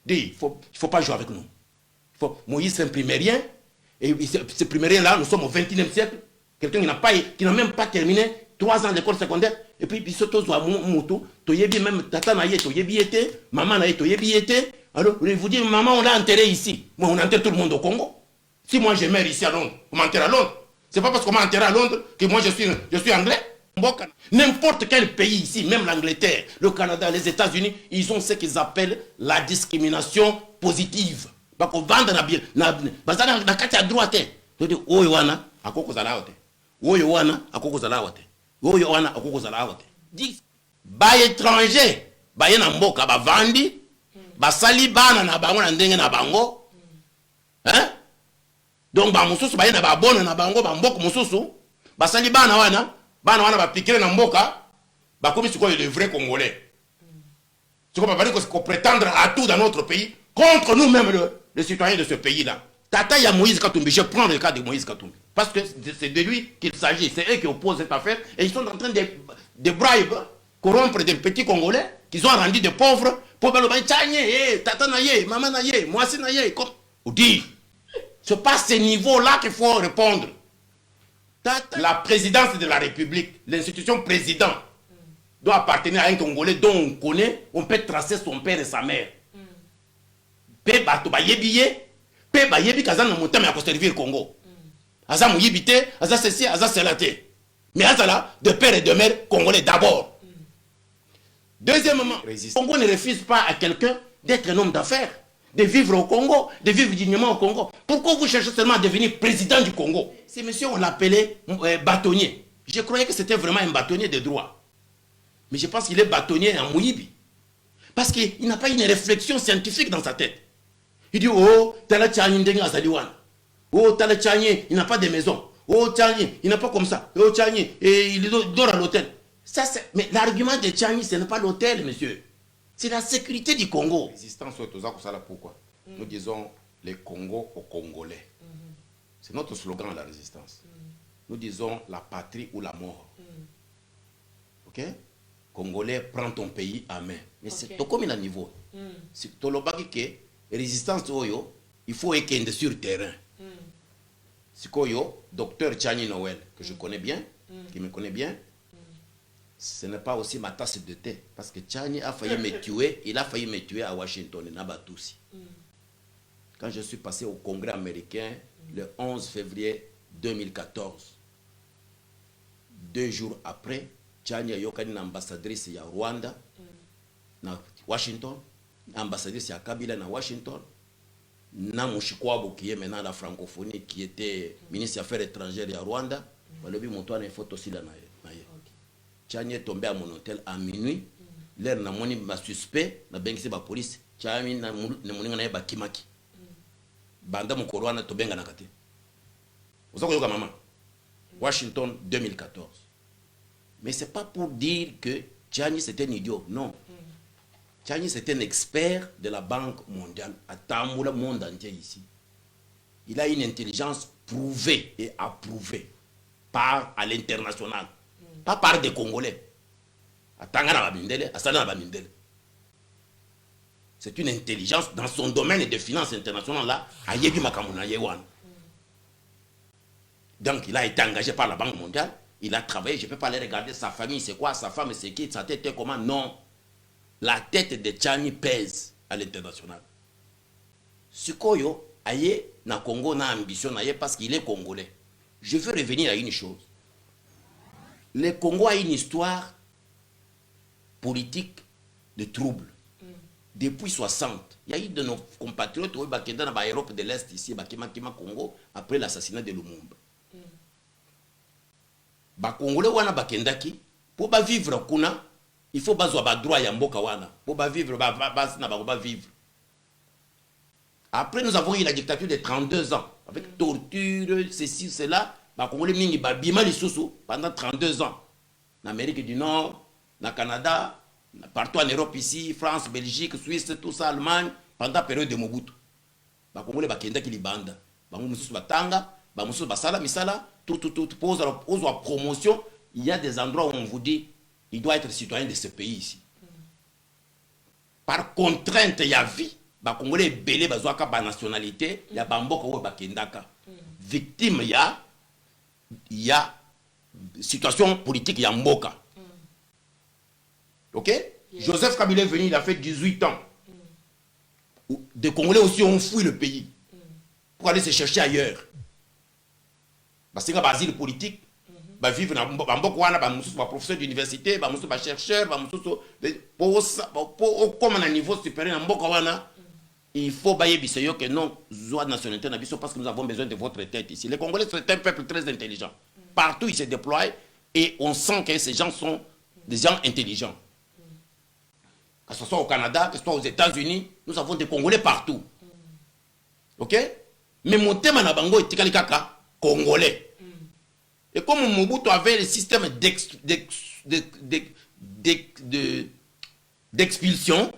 Dit, il faut pas jouer avec nous. Moïse s'imprimait rien. Et ce rien là, nous sommes au 21e siècle. Quelqu'un qui n'a même pas terminé 3 ans d'école secondaire. Et puis, il même tata na ye, toyebi était, maman na ye, toyebi était. Alors, vous dites, maman, on l'a enterré ici. Moi, on enterre tout le monde au Congo. Si moi, je meurs ici à Londres, on m'enterre à Londres. C'est pas parce qu'on m'a enterré à Londres que moi, je suis anglais. N'importe quel pays ici, même l'Angleterre, le Canada, les États-Unis, ils ont ce qu'ils appellent la discrimination positive. Bako vanda na bazana na kati ya droite. Todi oyo wana akoko zalaote. Oyo wana akoko zalaote. Oyo wana akoko zalaote. Ba étranger, ba yena mboka ba vandi, ba sali bana na bango na ndenge na bango. Hein? Donc ba mususu ba yena ba bona na bango ba mboka mususu, ba sali bana wana ba pikire na mboka, ba komi sikoyo les vrais congolais. C'est comme pas dire qu'on prétendre à tout dans notre pays contre nous-mêmes les citoyens de ce pays-là. Tata ya Moïse Katumbi, je prends le cas de Moïse Katumbi. Parce que c'est de lui qu'il s'agit. C'est eux qui opposent cette affaire. Et ils sont en train de bribe, corrompre des petits Congolais qu'ils ont rendus des pauvres. Pour tata naye, maman naye, moisi naye. On dit, c'est pas ce niveau-là qu'il faut répondre. La présidence de la République, l'institution président, doit appartenir à un Congolais dont on connaît, on peut tracer son père et sa mère. Pe bato ba yebiye, pe ba yebi kazana motama ya ko servir Congo. Aza muyibite, aza ceci, aza selate. Mais azala de père et de mère congolais d'abord. Deuxièmement, le Congo ne refuse pas à quelqu'un d'être un homme d'affaires, de vivre au Congo, de vivre dignement au Congo. Pourquoi vous cherchez seulement à devenir président du Congo? Ces messieurs, on l'appelait bâtonnier. Je croyais que c'était vraiment un bâtonnier de droit. Mais je pense qu'il est bâtonnier en Mouyibi. Parce qu'il n'a pas une réflexion scientifique dans sa tête. Il dit, oh, Tala Tchani Ndenga Azaliwana. Oh, Tala Tchani, il n'a pas de maison. Oh, Tchani, il n'a pas comme ça. Oh, Tchani, il dort à l'hôtel. Mais l'argument de Tchani, ce n'est pas l'hôtel, monsieur. C'est la sécurité du Congo. Résistance au Toza, pourquoi? Nous disons les Congos aux Congolais. C'est notre slogan, la résistance. Nous disons la patrie ou la mort. Ok? Congolais, prends ton pays à main. Mais c'est tout comme il a niveau. C'est tout le bagage que résistance, il faut équendre sur le terrain. C'est quoi, docteur Tchani Noël, que je connais bien, qui me connaît bien, ce n'est pas aussi ma tasse de thé. Parce que Tchani a failli me tuer, il a failli me tuer à Washington, Nabatousi. Quand je suis passé au Congrès américain, le 11 février 2014, 2 jours après, Tchani a yokani na ambassadrice ya Rwanda, na Washington, ambassadrice ya Kabila na Washington, na Mushikwabo qui est maintenant la francophonie, qui était ministre des Affaires étrangères à Rwanda, walobi montoa na photo sila na ye. Tchani est tombé à mon hôtel à minuit, l'air na moni ma suspect, na bengisi ba police, Tchani na moninga na ye ba kimaki. Banda mu Rwanda to benga na kate. Ozako yoka maman. Washington 2014. Mais c'est pas pour dire que Tchani c'était un idiot, non. Tchani c'est un expert de la Banque mondiale, à Tamboula monde entier ici. Il a une intelligence prouvée et approuvée par à l'international, pas par des Congolais. C'est une intelligence dans son domaine de finances internationales là, à Yebi Makamuna Yewan. Donc il a été engagé par la Banque mondiale, il a travaillé, je ne peux pas aller regarder sa famille, c'est quoi, sa femme, c'est qui, sa tête est comment, non. La tête de Tchani pèse à l'international. Sukoyo, aye, na Congo, na ambition, aye, parce qu'il est congolais. Je veux revenir à une chose. Le Congo a une histoire politique de troubles. Depuis 60, il y a eu de nos compatriotes qui sont dans l'Europe de l'Est, ici, Bakima Congo, après l'assassinat de Lumumba. Congolais wana bakendaki, pour vivre kuna, il faut bazwa droit ya mboka wana. Pour vivre, vivre. Après, nous avons eu la dictature de 32 ans, avec torture, ceci, cela. Congolais mingi bima lisusu pendant 32 ans. En Amérique du Nord, au Canada, partout en Europe ici, France, Belgique, Suisse, tout ça, Allemagne, pendant la période de Mobutu. Congolais bakendaki libanda. Mususu batanga, mususu basala misala, tout, pose la promotion. Il y a des endroits où on vous dit il doit être citoyen de ce pays ici. Par contrainte, il y a vie, ba Congolais belé bazwaka ba nationalité, ya bamboka oyo bakendaka. Victime ya situation politique ya mboka. OK? Yes. Joseph Kabila est venu, il a fait 18 ans. Des Congolais aussi ont fui le pays pour aller se chercher ailleurs. Parce qu'il y a un asile politique, bah vivre dans un professeur d'université, un chercheur, comme un niveau supérieur, il faut que non, soit nationalité parce que nous avons besoin de votre tête ici. Les Congolais sont un peuple très intelligent. Partout ils se déploient et on sent que ces gens sont des gens intelligents. Que ce soit au Canada, que ce soit aux États-Unis, nous avons des Congolais partout. OK? Mais mon thème en Abango est Tikalikaka, Congolais. Et comme Mobutu avait le système d'expulsion,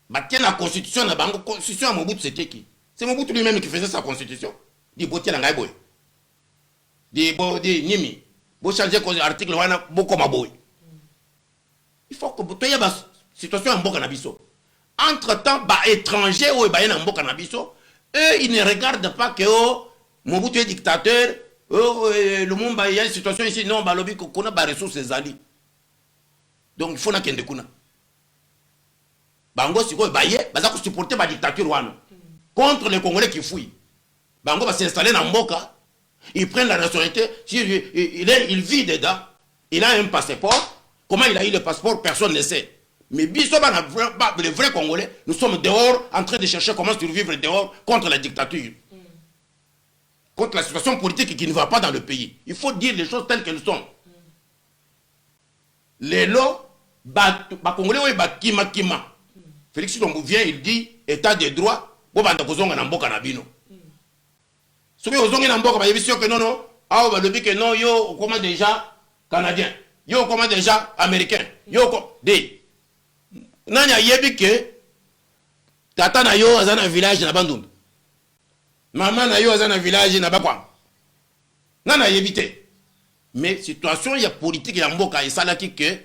bah, la constitution na bango, constitution à Mobutu c'était qui? C'est Mobutu lui-même qui faisait sa constitution. Dit Botia Langai Boy. Dit Nimi. Bo changer l'article wana boko maboy. Il faut que tu aies une situation en Mboka Nabiso. Entre-temps, les étrangers ou les Mboka Nabiso, eux, ils ne regardent pas que Mobutu est dictateur, le monde, il y a une situation ici, non, balobi qu'on a des ressources ali. Donc, il faut qu'il y ait des Bango, si vous voyez, il faut supporter la dictature contre les Congolais qui fuient. Bango va s'installer dans Mboka, il prend la nationalité, il vit dedans, il a un passeport. Comment il a eu le passeport, personne ne sait. Mais les vrais Congolais, nous sommes dehors en train de chercher comment survivre dehors contre la dictature. Contre la situation politique qui ne va pas dans le pays. Il faut dire les choses telles qu'elles sont. Les lots, les Congolais, ils kima. Félix Tshisekedi vient, il dit état de droit, bon, bah, on a mboka na bino. Ce que vous avez en mboka, il y a que non, ah, bah, le but que non, yo, comment déjà, Canadien. Yo comment déjà américain yo de nanya yebi ke tata na yo azana village na bandundu maman na yo azana village na bakwa nana yebite mais situation ya politique ya mboka esalaki ke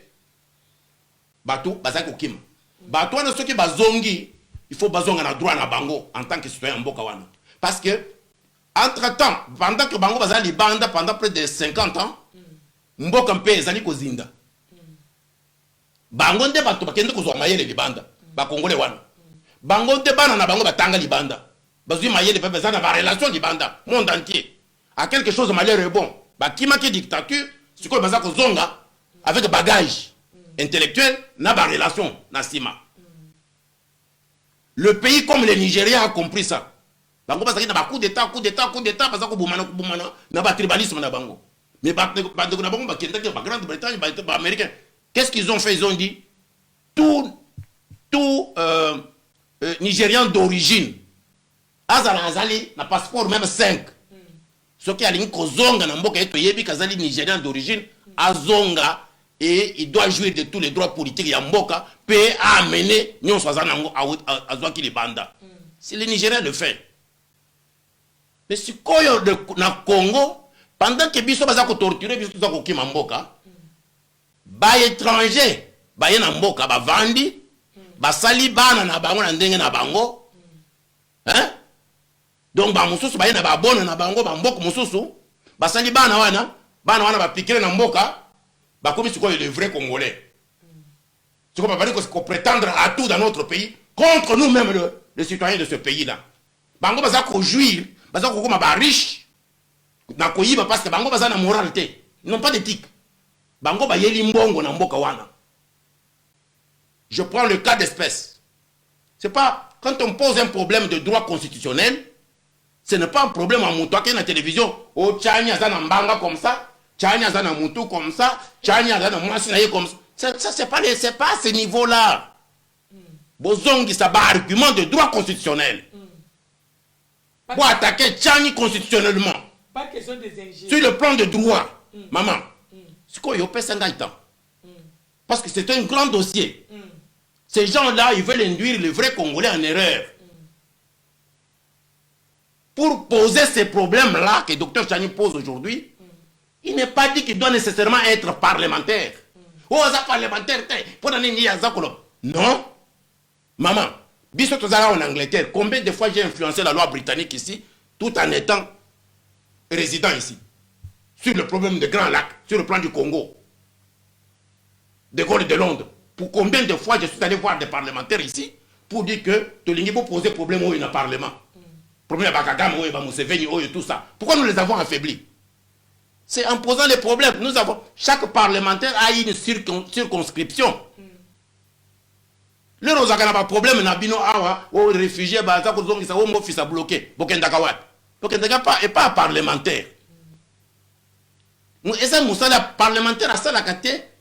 batu bazaki kokima batu na soki bazongi il faut bazonga na droit na bango en tant que citoyen mboka wana parce que entre temps pendant que bango bazali banda pendant près de 50 ans mboka mpe ezali kozinda bango nde bato bakende kozwa mayele libanda bakongole wana bango nde bana na bango batanga libanda bazwi mayele pe bezana ba relation libanda monde entier a quelque chose malheur bon bakima ki dictature sikoyo baza kozonga avec bagage intellectuel na ba relation na sima le pays comme le Nigeria a compris ça bango bazaki na ba coup d'état baza ko bumana na ba tribalisme na bango. Mais la Grande-Bretagne, les Américains, qu'est-ce qu'ils ont fait? Ils ont dit, tout Nigérian d'origine, Azali n'a passeport même 5. Ce qui a dit que Nigérian d'origine, Azonga, et il doit jouir de tous les droits politiques. Yamboka peut amener à Zwaki les bandas. Si les Nigériens le fait. Mais si le Congo, pendant que biso baza ko torturer biso za ko kima mboka ba étranger ba yena mboka ba vandi ba sali bana na bango na ndenge na bango hein donc ba mususu ba yena ba bona na bango ba mboka mususu ba sali bana wana ba pikire na mboka ba komi siko les vrais Congolais siko ba bali ko prétendre à tout dans notre pays contre nous-mêmes les citoyens de ce pays là bango baza ko jouir baza ko koma ba riche na koyiba parce que bango baza na moralité, ils n'ont pas d'éthique. Bango ba yeli mbongo na mboka wana. Je prends le cas d'espèce. C'est pas quand on pose un problème de droit constitutionnel, ce n'est pas un problème en montant à la télévision. Oh Tchani azana mbanga comme ça, Tchani azana mutu comme ça, Tchani azana mwasinaye comme ça. Ça c'est pas à ce niveau-là. Bozongi ça ba argument de droit constitutionnel. Pour attaquer Tchani constitutionnellement. Pas question des ingénieurs. Sur le plan de droit, maman, c'est quoi il pèse un temps. Parce que c'est un grand dossier. Ces gens-là, ils veulent induire les vrais Congolais en erreur. Pour poser ces problèmes-là que le docteur Chani pose aujourd'hui, il n'est pas dit qu'il doit nécessairement être parlementaire. Oh, ça parlementaire, non. Maman, Biso tozala en Angleterre, combien de fois j'ai influencé la loi britannique ici, tout en étant résident ici, sur le problème des Grands Lacs, sur le plan du Congo, de Gaulle de Londres. Pour combien de fois je suis allé voir des parlementaires ici pour dire que Tolingi peut poser problème au Parlement. Problème à Kagame, au Museveni, tout ça. Pourquoi nous les avons affaiblis? C'est en posant les problèmes. Nous avons, chaque parlementaire a une circonscription. Le Rosaka n'a pas de problème, Nabino Awa, aux réfugiés, ils ont mon fils à bloquer. Bokendakawat. Bokendaka n'est pas parlementaire. Et ça, Moussala parlementaire à ça, la Kate,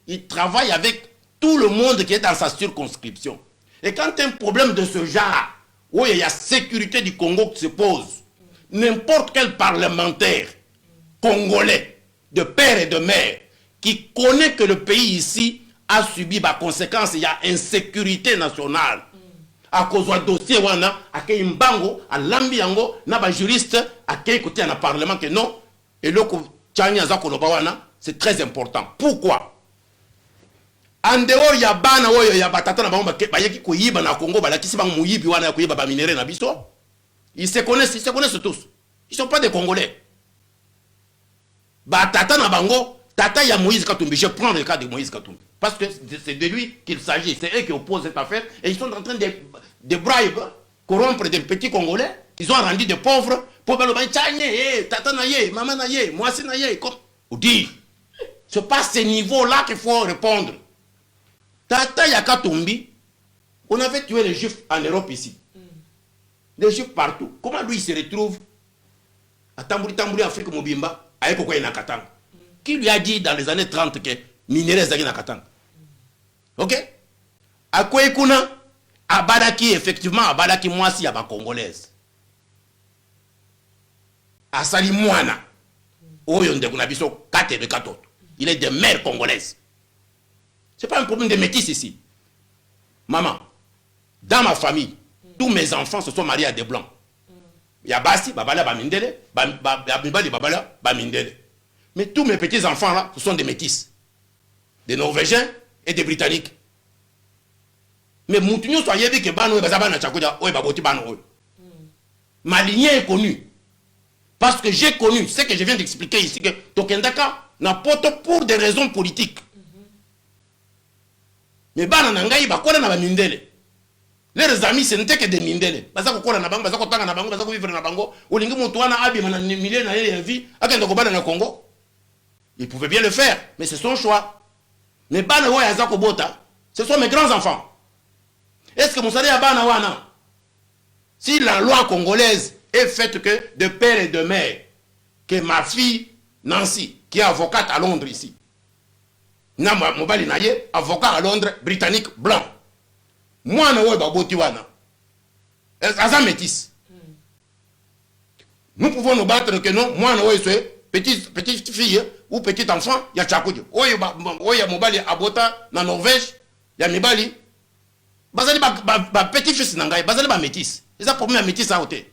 il travaille avec tout le monde qui est dans sa circonscription. Et quand un problème de ce genre, où il y a sécurité du Congo qui se pose, n'importe quel parlementaire congolais, de père et de mère, qui connaît que le pays ici a subi par conséquence, il y a insécurité nationale. À cause du dossier, à Mbango, à Lambiango, na juriste, à côté dans le parlement que non, et le c'est très important. Pourquoi? En dehors, il y a bana oyo ya batata na bango bayaki koyiba na Congo balakisi bang muyibi wana ya koyiba ba minéraux na biso. Ils se connaissent tous. Ils sont pas des Congolais. Batata na bango, tata ya Moïse Katumbi, je prends le cas de Moïse Katumbi parce que c'est de lui qu'il s'agit, c'est eux qui opposent cette affaire et ils sont en train de bribe, corrompre des petits Congolais, ils ont rendu des pauvres pour le bain tata na ye, maman na ye, moi c'est na ye comme on dit. C'est pas ce niveau-là qu'il faut répondre. Tata Yakatumbi, on avait tué les Juifs en Europe ici. Les Juifs partout. Comment lui il se retrouve à Tambouri, Afrique Mobimba, à Ekoko et Nakatang? Qui lui a dit dans les années 30 que minéraux zagi Nakatang? Ok? À Kouekuna, à Badaki, effectivement, à Badaki, moi si, à ma Congolaise. À Salimouana, Oyonde Kunabiso, Katebe Katot. Il est de mère congolaise. Ce n'est pas un problème de métis ici. Maman, dans ma famille, tous mes enfants se sont mariés à des blancs. Il y a Bassi, Babala, Bamindele, Babibali, Babala, Bamindele. Mais tous mes petits-enfants là, ce sont des métis. Des Norvégiens et des Britanniques. Mais Moutounio soit yebi que Bano et Bazabana Chakoda, Oe Baboti Bano. Ma lignée est connue. Parce que j'ai connu ce que je viens d'expliquer ici, que Tokendaka n'importe pour des raisons politiques. Mais bana nangai bakola na bamindele. Leurs amis ce n'était que des mindele. Bazako kola na bango, bazako tanga na bango, bazako vivre na bango. Olingi mutu wana abi na milliers na ya vie, akenda ko bana na Congo. Il pouvait bien le faire, mais c'est son choix. Mais bana wa yazako bota, ce sont mes grands enfants. Est-ce que Moussali ya bana wana? Si la loi congolaise est faite que de père et de mère, que ma fille Nancy, qui est avocate à Londres ici, Mobali Naye, avocat à Londres, britannique, blanc. Moi, je suis Babotiwana. Aza métis. Nous pouvons nous battre que non, moi, je suis petite fille ou petit enfant, il y a Tchakoudjo. Oya Mobali Abota, na Norvège, il y a Mibali. Bazali ba petit fils nangai, bazali ba métis. C'est ça le problème, métis à côté.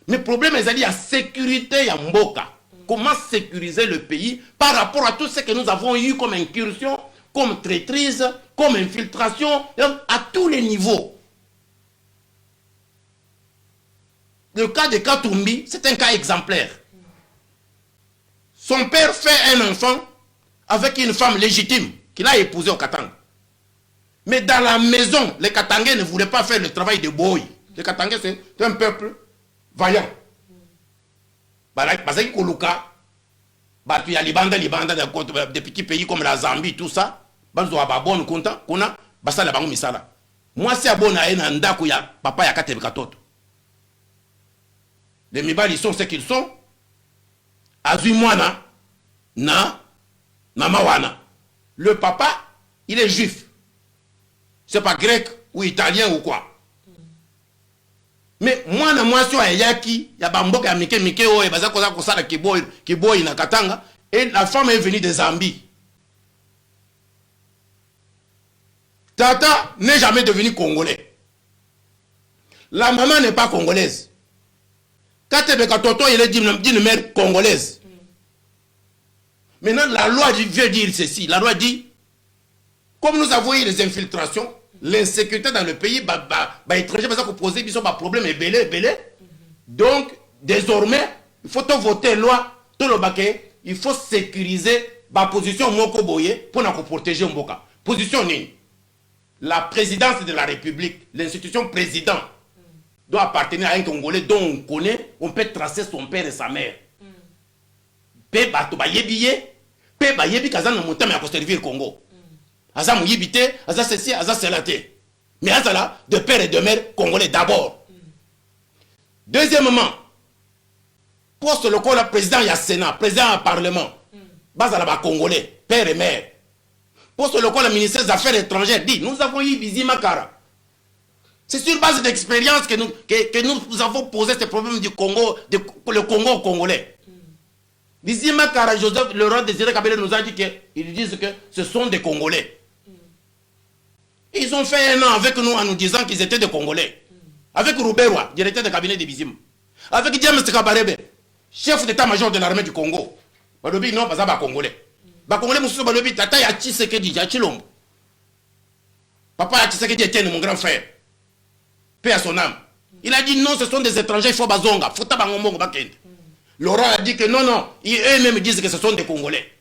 Mais le problème, c'est la sécurité ya mboka. Comment sécuriser le pays par rapport à tout ce que nous avons eu comme incursion, comme traîtrise, comme infiltration, à tous les niveaux. Le cas de Katumbi, c'est un cas exemplaire. Son père fait un enfant avec une femme légitime qu'il a épousée au Katanga. Mais dans la maison, les Katangais ne voulaient pas faire le travail de boy. Les Katangais, c'est un peuple vaillant. Parce que il y a des petits pays comme la Zambie, tout ça. Moi, c'est papa ya Katebe Katoto. Les Mibali sont ce qu'ils sont. Azumwana, na Mawana. Le papa, il est juif. C'est pas grec ou italien ou quoi. Mais moi, je suis Ayaki, il y a Bambok, il y a Mike, na Katanga, et la femme est venue de Zambie. Tata n'est jamais devenu congolais. La maman n'est pas congolaise. Katebe Katoto, il est d'une mère congolaise. Maintenant, la loi veut dire ceci. La loi dit, comme nous avons eu les infiltrations, l'insécurité dans le pays, étranger, parce qu'on poser des problèmes et belé. Donc, désormais, il faut voter loi, tout le baquet, il faut sécuriser la position Moko Boye pour nous protéger Mboka. Position ni. La présidence de la République, l'institution président, doit appartenir à un Congolais dont on connaît, on peut tracer son père et sa mère. Pe bato ba yebiye, pe ba yebi kazana montagne à servir le Congo. Aza mouyibité, aza ceci, aza celaté. Mais aza là, de père et de mère congolais d'abord. Deuxièmement, poste le corps président y a Sénat, président du Parlement. Base à la congolais, père et mère. Poste le corps le ministère des Affaires étrangères dit, nous avons eu Bizima Kara. C'est sur base d'expérience que nous avons posé ce problème du Congo, le Congo congolais. Bizima Kara, Joseph Laurent Désiré Kabila nous a dit qu'ils disent que ce sont des Congolais. Ils ont fait un an avec nous en nous disant qu'ils étaient des Congolais. Avec Rouberwa, directeur de cabinet de Bizima. Avec James Kabarebe, chef d'état-major de l'armée du Congo. Balobi non, pas Congolais. Congolais, monsieur Balobi, tata ya Tshisekedi, ya Chilombo. Papa ya Tshisekedi était mon grand frère. Paix à son âme. Il a dit non, ce sont des étrangers, il faut bazonga. Faut tabangombongo bakende. Laurent a dit que non, eux-mêmes disent que ce sont des Congolais.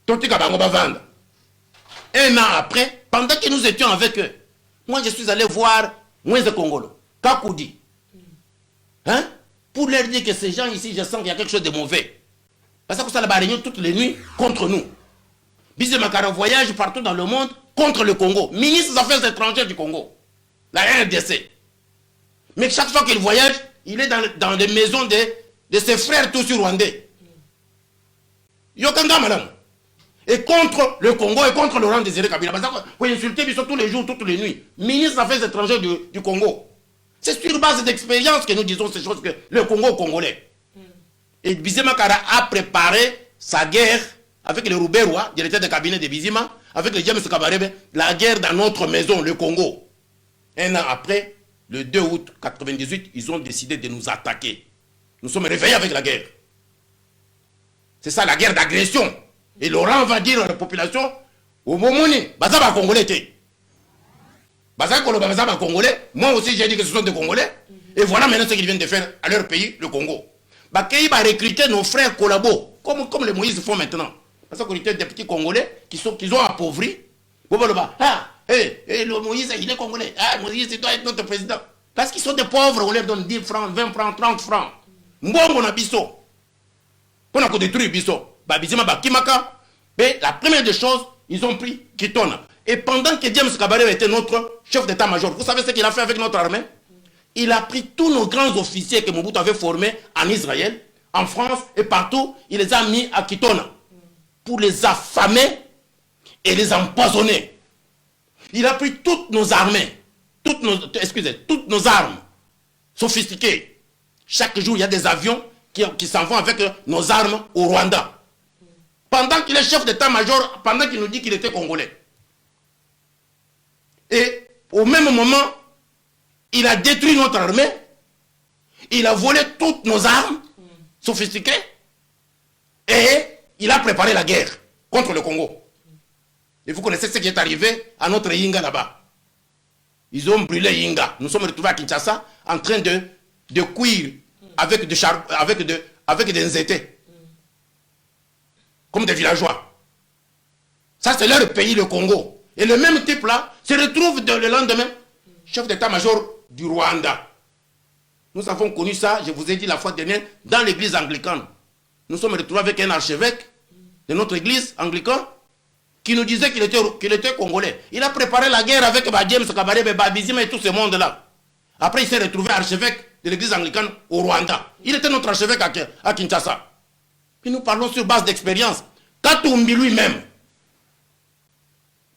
Totika bango bavanda. Un an après, pendant que nous étions avec eux, moi je suis allé voir Moïse Congolo, Kakoudi. Hein? Pour leur dire que ces gens ici, je sens qu'il y a quelque chose de mauvais. Parce que ça la réunion toutes les nuits contre nous. Bise Makara voyage partout dans le monde contre le Congo. Ministre des Affaires étrangères du Congo. La RDC. Mais chaque fois qu'il voyage, il est dans les maisons de ses frères tous rwandais. Yokanga madame. Et contre le Congo et contre Laurent Désiré Kabila. Parce que vous insultez tous les jours, toutes les nuits. Ministre des Affaires étrangères du Congo. C'est sur base d'expérience que nous disons ces choses que le Congo congolais. Et Bizima Kara a préparé sa guerre avec le Rouberwa, directeur de cabinet de Bizima, avec le James Kabarebe, la guerre dans notre maison, le Congo. Un an après, le 2 août 1998, ils ont décidé de nous attaquer. Nous sommes réveillés avec la guerre. C'est ça la guerre d'agression. Et Laurent va dire à la population, au moment où Bazaba Congolais était. Bazaba Congolais, moi aussi j'ai dit que ce sont des Congolais. Et voilà maintenant ce qu'ils viennent de faire à leur pays, le Congo. Bakéi va recruter nos frères collabos, comme les Moïse font maintenant. Parce qu'on était des petits Congolais qui ont appauvri. Le Moïse, il est Congolais. Ah, Moïse, il doit être notre président. Parce qu'ils sont des pauvres, on leur donne 10 francs, 20 francs, 30 francs. Mbongo na biso. On a détruit biso. Babizima bakimaka. Mais la première des choses, ils ont pris Kitona. Et pendant que James Kabarebe était notre chef d'état-major, vous savez ce qu'il a fait avec notre armée? Il a pris tous nos grands officiers que Mobutu avait formés en Israël, en France et partout, il les a mis à Kitona pour les affamer et les empoisonner. Il a pris toutes nos armées, toutes nos armes sophistiquées. Chaque jour, il y a des avions qui s'en vont avec nos armes au Rwanda. Pendant qu'il est chef d'état-major, pendant qu'il nous dit qu'il était congolais. Et au même moment, il a détruit notre armée, il a volé toutes nos armes sophistiquées et il a préparé la guerre contre le Congo. Et vous connaissez ce qui est arrivé à notre Yinga là-bas. Ils ont brûlé Yinga. Nous sommes retrouvés à Kinshasa en train de cuire avec des nzétés. Comme des villageois. Ça c'est leur pays, le Congo. Et le même type là se retrouve le lendemain chef d'état-major du Rwanda. Nous avons connu ça, je vous ai dit la fois dernière, dans l'église anglicane. Nous sommes retrouvés avec un archevêque de notre église anglicane qui nous disait qu'il était congolais. Il a préparé la guerre avec James Kabarebe, Bizima et tout ce monde-là. Après, il s'est retrouvé archevêque de l'église anglicane au Rwanda. Il était notre archevêque à Kinshasa. Puis nous parlons sur base d'expérience. Katumbi lui-même,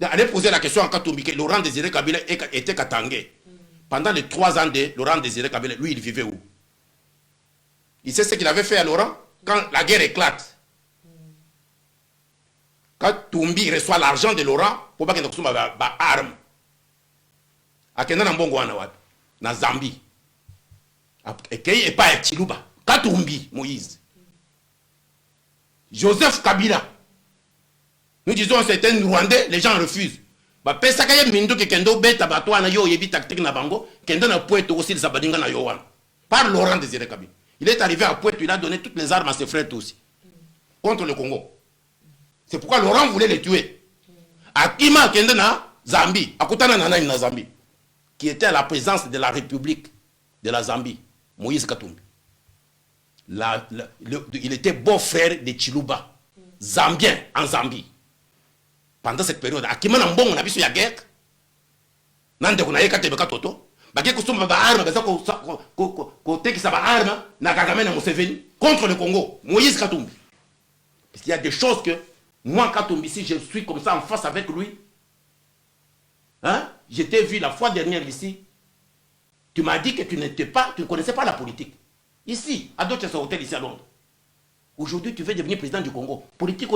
allez poser la question à Katumbi que Laurent Désiré Kabila était Katangé. Pendant les 3 ans de Laurent Désiré Kabila, lui, il vivait où? Il sait ce qu'il avait fait à Laurent quand la guerre éclate. Quand Tumbi reçoit l'argent de Laurent, pour pas qu'il ait des armes. À Kenya na Zambie. Et pas à Chiluba. Katumbi, Moïse. Joseph Kabila. Nous disons c'est un Rwandais, les gens refusent. Ba pesa kaya mindu ke kendo beta bato na yo yebi tactique na bango, kendo na Pointe aussi les abadinga na yo wana. Par Laurent Désiré Kabila. Il est arrivé à Pointe, il a donné toutes les armes à ses frères aussi. Contre le Congo. C'est pourquoi Laurent voulait les tuer. Akima kendo na Zambie, akutana na nani na Zambie, qui était à la présence de la République de la Zambie, Moïse Katumbi. Il était beau-frère de Chiluba, Zambien en Zambie. Pendant cette période, Akima Nambong, on a vu sur la guerre. Nande kuna yeka tebeka toto. Bake kusuma ba arme, basa ko teki sa ba arme na Kagame na Museveni contre le Congo. Moïse Katumbi. Parce qu'il y a des choses que moi Katumbi, si je suis comme ça en face avec lui, hein, je t'ai vu la fois dernière ici. Tu m'as dit que tu ne connaissais pas la politique. Ici, à d'autres hôtels ici à Londres. Aujourd'hui, tu veux devenir président du Congo. Politique,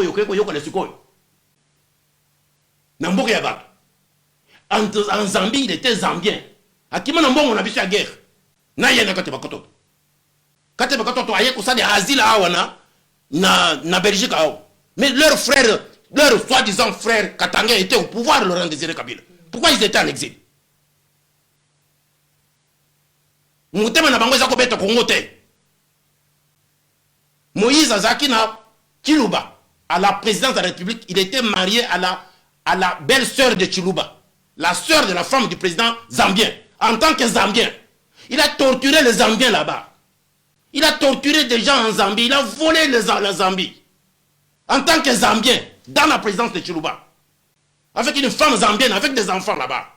Namboka Yabat. En Zambie, il était zambien. À qui on a vu sa guerre. Naïe na Katebakoto. Katebakoto a eu des asiles na Belgique. Mais leurs frères, leurs soi-disant frères Katanga étaient au pouvoir, Laurent Désiré Kabila. Pourquoi ils étaient en exil? Moutema na bango za kobeta Congo te. Moïse Azaki na Chiluba, à la présidence de la République, il était marié à la belle-sœur de Chiluba, la sœur de la femme du président zambien. En tant que Zambien, il a torturé les Zambiens là-bas. Il a torturé des gens en Zambie, il a volé la Zambie. En tant que Zambien, dans la présidence de Chiluba, avec une femme zambienne, avec des enfants là-bas.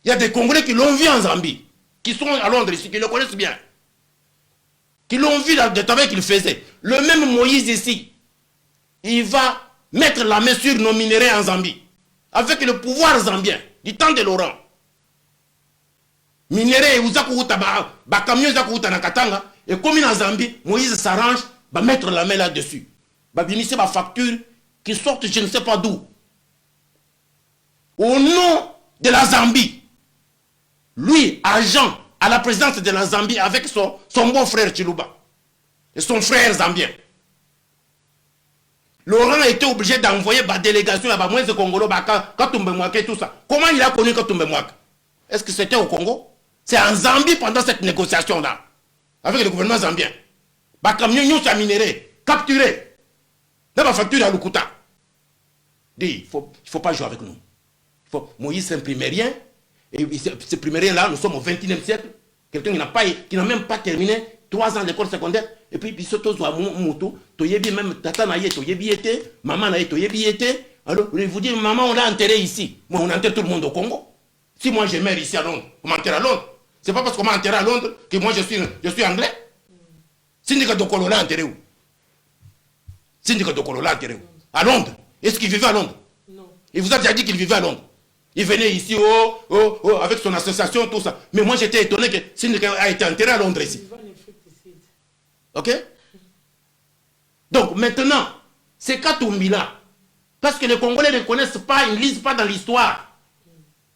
Il y a des Congolais qui l'ont vu en Zambie, qui sont à Londres ici, qui le connaissent bien, qui l'ont vu dans le travail qu'il faisait. Le même Moïse ici, il va mettre la main sur nos minéraux en Zambie, avec le pouvoir zambien, du temps de Laurent. Minéraux, camion na Katanga, et comme en Zambie, Moïse s'arrange, va mettre la main là-dessus. Va bénir ma facture qui sortent je ne sais pas d'où. Au nom de la Zambie, lui, agent à la présidence de la Zambie avec son bon frère Chiluba et son frère zambien. Laurent a été obligé d'envoyer ma délégation à Moïse Congolo, Katumbe Mwake et tout ça. Comment il a connu Katumbe Mwake? Est-ce que c'était au Congo? C'est en Zambie pendant cette négociation-là, avec le gouvernement zambien. Camion nous a minéré, capturé. Dans ma facture à Lukuta. Il ne faut pas jouer avec nous. Moïse s'imprime rien. Et ce primérien-là, nous sommes au XXIe siècle. Quelqu'un qui n'a même pas terminé 3 ans d'école secondaire. Et puis, il se toise à Moutou. Toyebi même tata naïe, toyebi était. Maman naïe, toyebi était. Alors, je vous dis, maman, on l'a enterré ici. Moi, on enterre tout le monde au Congo. Si moi, je meurs ici à Londres, on m'enterre à Londres. C'est pas parce qu'on m'a enterré à Londres que moi, je suis anglais. Syndicat de Kolo l'a enterré où? Syndicat de Kolo l'a enterré où? À Londres. Est-ce qu'il vivait à Londres? Non. Il vous a déjà dit qu'il vivait à Londres. Il venait ici avec son association, tout ça. Mais moi, j'étais étonné que Syndicat a été enterré à Londres ici. Ok? Donc, maintenant, c'est Katumbi là. Parce que les Congolais ne connaissent pas, ils ne lisent pas dans l'histoire.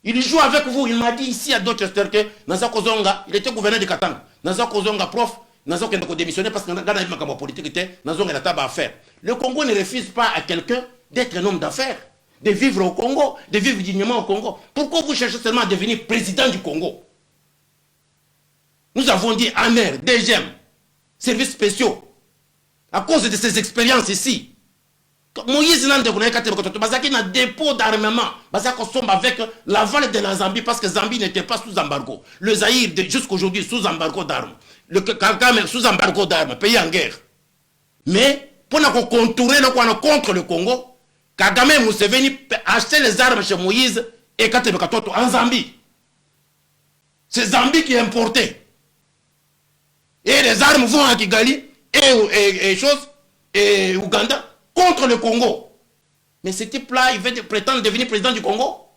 Il joue avec vous. Il m'a dit ici à Dorchester que Naza Kozonga, il était gouverneur de Katanga. Naza Kozonga, prof, Naza Kozonga démissionné parce que Naza Kozonga politique était Naza Kozonga table à faire. Le Congo ne refuse pas à quelqu'un d'être un homme d'affaires, de vivre au Congo, de vivre dignement au Congo. Pourquoi vous cherchez seulement à devenir président du Congo? Nous avons dit ANER, DGM, services spéciaux, à cause de ces expériences ici. Moïse n'a un dépôt d'armement avec l'aval de la Zambie parce que Zambie n'était pas sous embargo. Le Zaïre jusqu'aujourd'hui sous embargo d'armes. Le Kagame sous embargo d'armes, pays en guerre. Mais pour nous contourer contre le Congo, Kagame et Museveni acheter les armes chez Moïse et Katebe Katoto en Zambie. C'est Zambie qui est importé. Et les armes vont à Kigali et Ouganda contre le Congo. Mais ce type-là, il veut prétendre devenir président du Congo.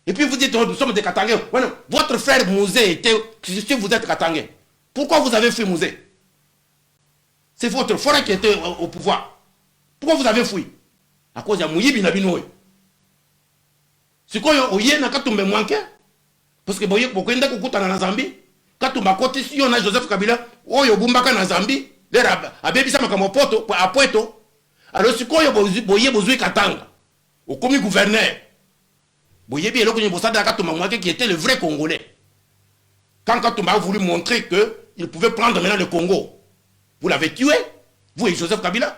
Et puis vous dites, nous sommes des Katangais. Bueno, votre frère Mouzé était, si vous êtes Katangais, pourquoi vous avez fui Mouzé? C'est votre frère qui était au pouvoir. Pourquoi vous avez fui? À cause de Mouyibi Nabinoé. C'est quoi, vous avez Katumbe Mwanke? Parce que vous avez beaucoup de gens dans la Zambie. Katumba Kote, si on a Joseph Kabila, ou Yobumbaka na Zambie, les Abébisa Makamopoto, à Poeto. Alors, c'est quoi, vous avez besoin Katanga? au commis gouverneur. Boyebi Eloko Nyebosada Katumba Mwake qui était le vrai Congolais. Quand Katumba a voulu montrer qu'il pouvait prendre maintenant le Congo, vous l'avez tué, vous et Joseph Kabila.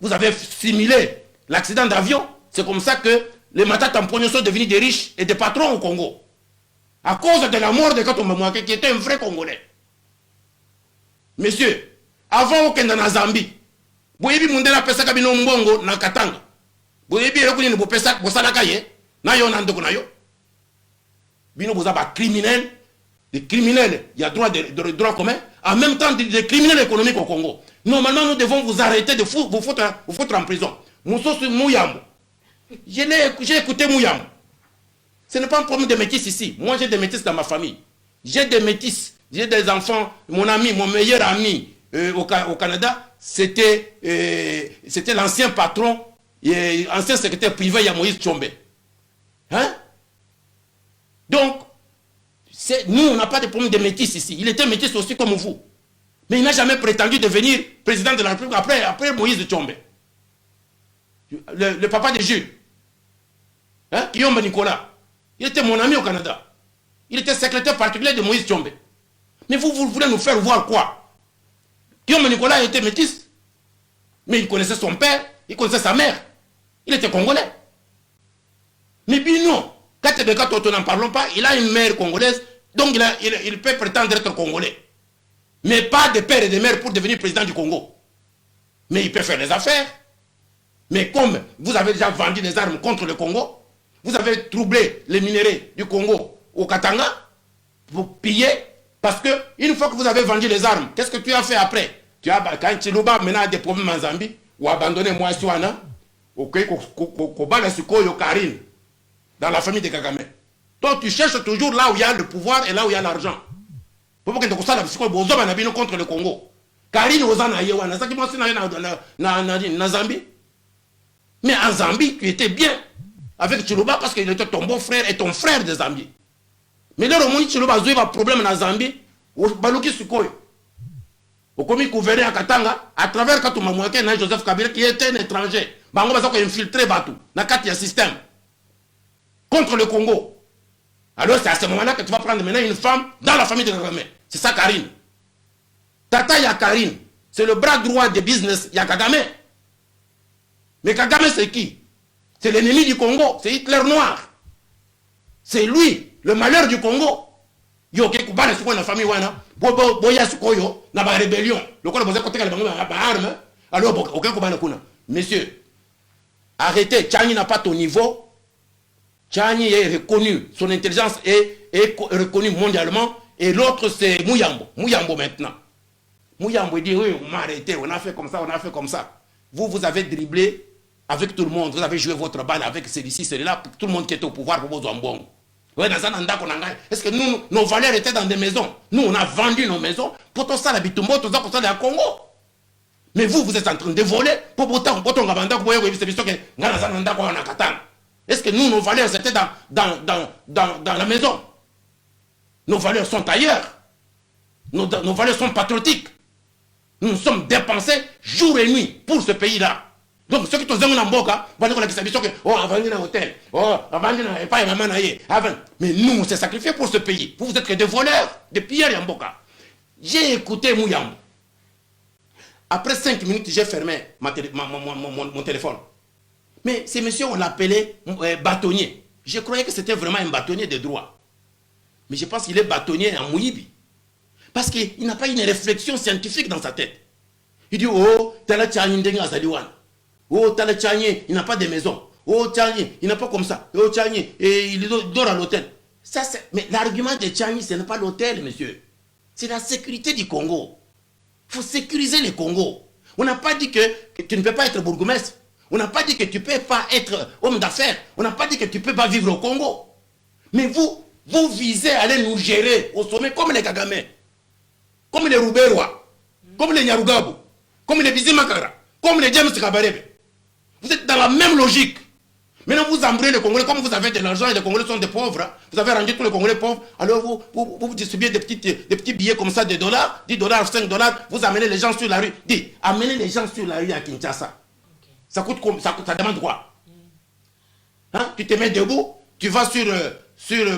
Vous avez simulé l'accident d'avion. C'est comme ça que les Matata Mponyo sont devenus des riches et des patrons au Congo. À cause de la mort de Katumba Mwake qui était un vrai Congolais. Messieurs, avant aucun dans la Zambie, Boyebi Mundela Pesa Kabino Mbongo na Katanga. Boyebi Eloko Nyebosada Pesa Bosalaka ye, na yo nandoko na yo. Bino Bozaba criminel, des criminels, il y a droit de droit commun, en même temps des criminels économiques au Congo. Normalement, nous devons vous arrêter de vous foutre en prison. Moussosu Mouyambo. J'ai écouté Mouyambo. Ce n'est pas un problème de métis ici. Moi, j'ai des métis dans ma famille. J'ai des métis. J'ai des enfants. Mon ami, mon meilleur ami au Canada, c'était l'ancien patron, ancien secrétaire privé, il y a Moïse Tchombe. Hein? Donc, nous, on n'a pas de problème de métis ici. Il était métis aussi comme vous. Mais il n'a jamais prétendu devenir président de la République après Moïse Tchombe. Le papa de Jules. Hein? Guillaume Nicolas. Il était mon ami au Canada. Il était secrétaire particulier de Moïse Tchombe. Mais vous voulez nous faire voir quoi? Guillaume Nicolas était métis. Mais il connaissait son père, il connaissait sa mère. Il était congolais. Mais puis non. Quand n'en parlons pas, il a une mère congolaise, donc il peut prétendre être congolais. Mais pas de père et de mère pour devenir président du Congo. Mais il peut faire les affaires. Mais comme vous avez déjà vendu des armes contre le Congo, vous avez troublé les minéraux du Congo au Katanga, vous pillez, parce que une fois que vous avez vendu les armes, qu'est-ce que tu as fait après? Quand Chiluba maintenant a des problèmes en Zambie, ou abandonné moi Suana, au Kobana Sukoyo Karine, dans la famille de Kagame. Donc tu cherches toujours là où il y a le pouvoir et là où il y a l'argent. Pourquoi tu as la contre le Congo? Karine Ozana Yewana, ça qui m'a dit dans Zambie. Mais en Zambie, tu étais bien avec Chiluba parce qu'il était ton beau frère et ton frère de Zambie. Mais là, au moins, Chiluba a eu un problème en Zambie, au Baluki Sukoyo. Au commis gouverneur à Katanga, à travers Katumba Mwake et Joseph Kabila qui était un étranger. Bango Bazako a infiltré Batou, dans le système. Contre le Congo. Alors c'est à ce moment-là que tu vas prendre maintenant une femme dans la famille de Kagame. C'est ça Karine. Tata Yakarine, c'est le bras droit des business Yakagame. Mais Kagame c'est qui? C'est l'ennemi du Congo, c'est Hitler noir. C'est lui, le malheur du Congo. Yo ke kubana siko na famille wana, boya sikoyo na ba rébellion. Le quoi boza koteka le bango ba arme. Alors OK kubana kuna. Messieurs, arrêtez, Tchani n'a pas ton niveau. Tchani est reconnu, son intelligence est reconnue mondialement. Et l'autre c'est Mouyambo. Mouyambo maintenant. Mouyambo dit oui, on m'a arrêté, on a fait comme ça, on a fait comme ça. Vous avez dribblé avec tout le monde, vous avez joué votre balle avec celui-ci, celui-là, tout le monde qui était au pouvoir pour vos ambons. Est-ce que nous, nos valeurs étaient dans des maisons? Nous, on a vendu nos maisons pour tout ça, la bitumbo, tout ça, pour ça, la Congo. Mais vous êtes en train de voler pour autant, est-ce que nous, nos valeurs étaient dans la maison? Nos valeurs sont ailleurs. Nos valeurs sont patriotiques. Nous nous sommes dépensés jour et nuit pour ce pays-là. Donc, ceux qui sont en Mboka, vont dire que oh, avant un hôtel, oh, avant un pas maman avant. Mais nous, on s'est sacrifiés pour ce pays. Vous êtes que des voleurs, des pilleurs en Mboka. J'ai écouté Mouyambo. Après 5 minutes, j'ai fermé mon téléphone. Mais ces messieurs, on l'appelait bâtonnier. Je croyais que c'était vraiment un bâtonnier de droit. Mais je pense qu'il est bâtonnier en Mouyibi. Parce qu'il n'a pas une réflexion scientifique dans sa tête. Il dit, oh, Tala Tchani Ndenga Zaliwan. Oh, Tala Tchani, il n'a pas de maison. Oh, Tchani, il n'a pas comme ça. Oh, Tchani, il dort à l'hôtel. Mais l'argument de Tchani, ce n'est pas l'hôtel, monsieur. C'est la sécurité du Congo. Il faut sécuriser le Congo. On n'a pas dit que tu ne peux pas être bourgmestre. On n'a pas dit que tu ne peux pas être homme d'affaires. On n'a pas dit que tu ne peux pas vivre au Congo. Mais vous visez à aller nous gérer au sommet comme les Kagame, comme les Rouberois, comme les Nyarugabo, comme les Bizimakara, comme les James Kabarebe. Vous êtes dans la même logique. Maintenant, vous embrouillez les Congolais, comme vous avez de l'argent et les Congolais sont des pauvres. Vous avez rendu tous les Congolais pauvres. Alors, vous distribuez des petits billets comme ça, de dollars, $10, $5. Vous amenez les gens sur la rue. Amenez les gens sur la rue à Kinshasa. Ça coûte, ça demande quoi? Hein? Tu te mets debout, tu vas sur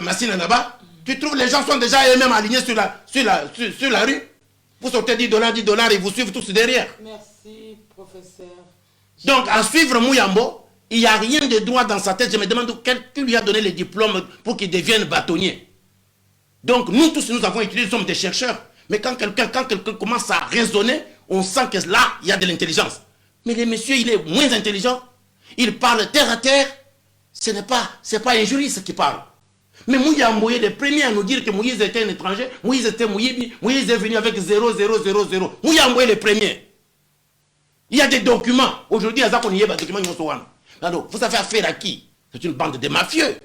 machine là-bas, tu trouves les gens sont déjà eux-mêmes alignés sur la rue. Vous sortez 10 $, 10 $, et vous suivent tous derrière. Merci, professeur. Donc, à suivre Mouyambo, il n'y a rien de droit dans sa tête. Je me demande qui lui a donné les diplômes pour qu'il devienne bâtonnier. Donc, nous tous, nous avons étudié, nous sommes des chercheurs. Mais quand quelqu'un commence à raisonner, on sent que là, il y a de l'intelligence. Mais le monsieur, il est moins intelligent. Il parle terre à terre. Ce n'est pas un juriste qui parle. Mais Mouyambo est le premier à nous dire que Moïse était un étranger. Moïse était Moïse est venu avec 0, 0, 0, 0. Mouyambo est le premier. Il y a des documents. Aujourd'hui, il y a des documents. Alors, vous avez affaire à qui? C'est une bande de mafieux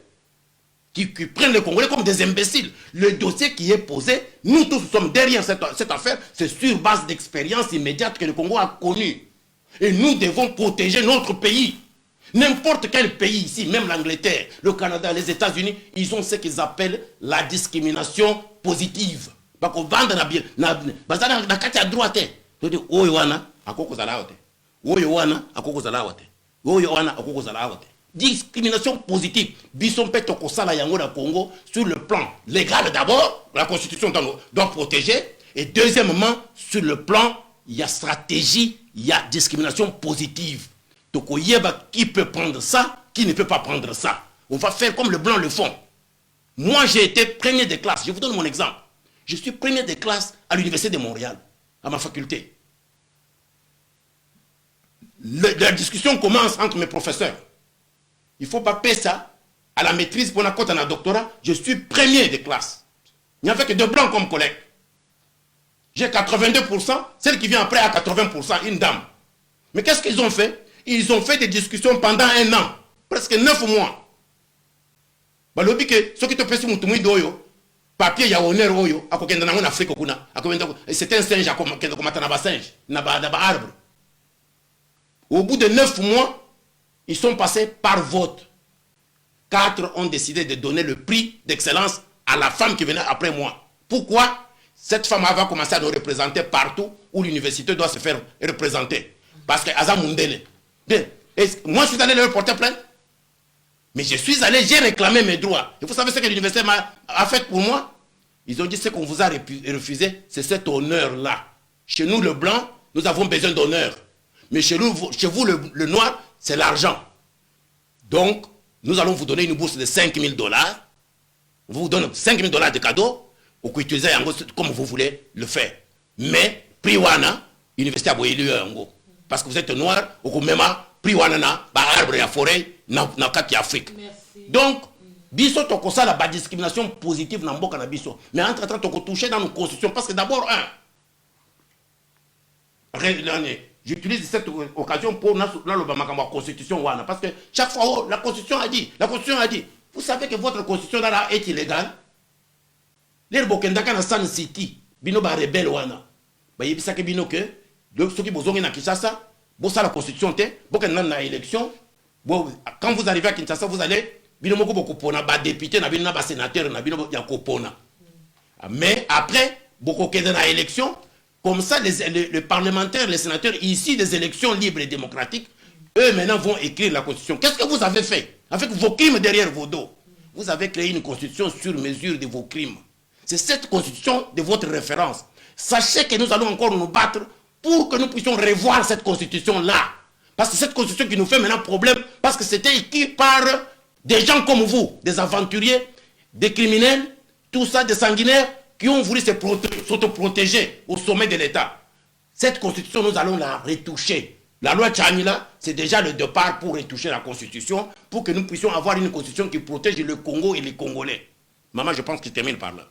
qui prennent les Congolais comme des imbéciles. Le dossier qui est posé, nous tous sommes derrière cette affaire. C'est sur base d'expérience immédiate que le Congo a connue. Et nous devons protéger notre pays. N'importe quel pays ici, même l'Angleterre, le Canada, les États-Unis, ils ont ce qu'ils appellent la discrimination positive. Parce qu'on vend dans la carte à droite. Tu dis, oh Yoana, à quoi vous allez? Oh Yoana, à quoi vous allez? Oh Yoana, à quoi vous allez? Discrimination positive. Bisson peut Tokosala Yango na Congo sur le plan légal d'abord, la Constitution doit protéger. Et deuxièmement, sur le plan, il y a stratégie, il y a discrimination positive. Tokoyeba qui peut prendre ça, qui ne peut pas prendre ça. On va faire comme les blancs le font. Moi, j'ai été premier de classe. Je vous donne mon exemple. Je suis premier de classe à l'Université de Montréal, à ma faculté. La discussion commence entre mes professeurs. Il ne faut pas payer ça à la maîtrise pour la cote en doctorat. Je suis premier de classe. Il n'y avait que deux blancs comme collègues. J'ai 82%, celle qui vient après à 80%, une dame. Mais qu'est-ce qu'ils ont fait? Ils ont fait des discussions pendant 1 an, presque 9 mois. Ce qui te fait sur papier, il y a honneur, en Afrique, c'est un singe, arbre. Au bout de 9 mois, ils sont passés par vote. 4 ont décidé de donner le prix d'excellence à la femme qui venait après moi. Pourquoi? Cette femme va commencer à nous représenter partout où l'université doit se faire représenter. Parce que Azam Mundele. Moi, je suis allé leur porter plainte. Mais je suis allé, j'ai réclamé mes droits. Et vous savez ce que l'université a fait pour moi? Ils ont dit ce qu'on vous a refusé, c'est cet honneur-là. Chez nous, le blanc, nous avons besoin d'honneur. Mais chez vous, le noir, c'est l'argent. Donc, nous allons vous donner une bourse de 5 000 $. On vous donne 5 000 $ de cadeaux. Vous pouvez utiliser comme vous voulez le faire. Mais, Priwana, l'université a boyé Ango. Parce que vous êtes noir, au même Priwana na arbre et forêt, na Afrique. Donc, biso tokosa la discrimination positive na mboka na biso. Mais entre-temps, toko toucher dans nos constitutions. Parce que d'abord, j'utilise cette occasion pour la constitution. Parce que chaque fois, la constitution a dit. Vous savez que votre constitution là est illégale. Les Bokendaka na San City, bino ba rebelle wana. Ba yebisa ke bino ke ceux qui bozongi na Kinshasa, bo ça la constitution te, bokenda na élection, quand vous arrivez à Kinshasa, vous allez bino moko bokopona ba député na bino na ba sénateur na bino ya kopona. Mais après bokokenda na élection, comme ça les parlementaires, les sénateurs ici des élections libres et démocratiques, eux maintenant vont écrire la constitution. Qu'est-ce que vous avez fait avec vos crimes derrière vos dos? Vous avez créé une constitution sur mesure de vos crimes. C'est cette constitution de votre référence. Sachez que nous allons encore nous battre pour que nous puissions revoir cette constitution-là. Parce que cette constitution qui nous fait maintenant problème, parce que c'était écrit par des gens comme vous, des aventuriers, des criminels, tout ça, des sanguinaires, qui ont voulu s'auto-protéger au sommet de l'État. Cette constitution, nous allons la retoucher. La loi Tchamila, c'est déjà le départ pour retoucher la constitution, pour que nous puissions avoir une constitution qui protège le Congo et les Congolais. Maman, je pense qu'il termine par là.